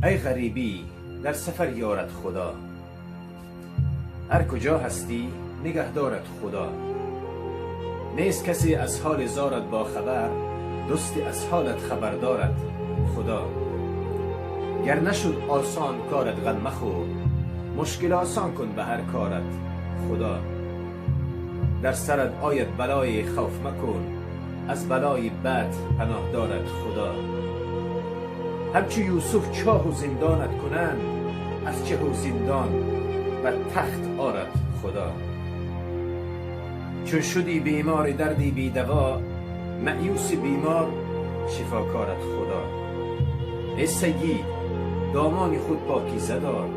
ای غریبی در سفر یارت خدا، هر کجا هستی نگهدارت خدا. نیست کسی از حال زارت با خبر، دوستی از حالت خبر دارد خدا. گر نشد آسان کارت غم مخور، مشکل آسان کن به هر کارت خدا. در سرت آید بلای خوف مکن، از بلای بد پناه دارد خدا. همچو یوسف چاه و زندانت کنند، از چه و زندان و تخت آرد خدا. چون شدی بیمار دردی بی دوا، مایوس بیمار شفاکارت خدا. ای سید دامان خود پاکیزه دار،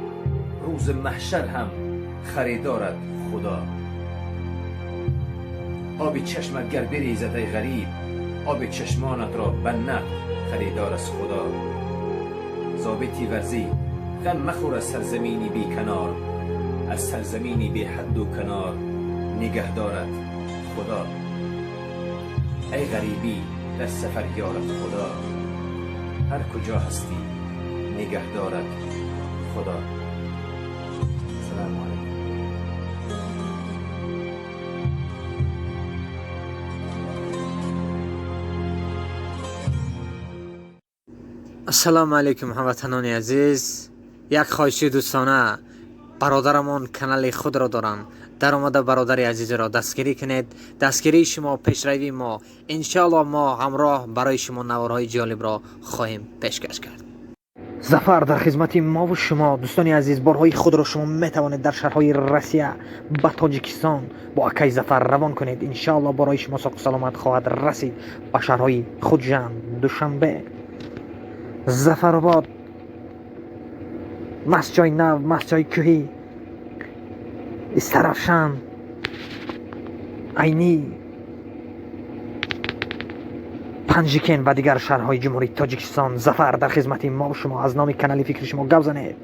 روز محشر هم خریدارت خدا. آب چشمت گر بریزد ای غریب، آب چشمانت را به نقد خریدار از خدا. ضابطی ورزی غم مخور از سرزمینی بی کنار، از سرزمینی بی حد و کنار نگهدارت خدا. ای غریبی در سفر یارت خدا، هر کجا هستی نگهدارت خدا. سلام علیکم. السلام علیکم هموطنان عزیز. یک خواهشی دوستانه، برادرمان کانال خود را دارند، در آمده برادر عزیز را دستگیری کنید. دستگیری شما پیشروی ما، انشاءالله ما همراه برای شما نوارهای جالب را خواهیم پیشکش کرد. ظفر در خدمت ما و شما دوستان عزیز. بارهای خود را شما میتوانید در شهرهای روسیه و تاجیکستان با اکای ظفر روان کنید. انشاءالله برای شما ساق سلامت خواهد رسید به شهرهای خودجند، دوشنبه، ظفرآباد، مسجد نو، مسجد کوهی، استرافشان، عینی، پنجیکن و دیگر شهرهای جمهوری تاجیکستان. ظفر در خدمت ما و شما. از نام کانال فکر شما گپ زنید.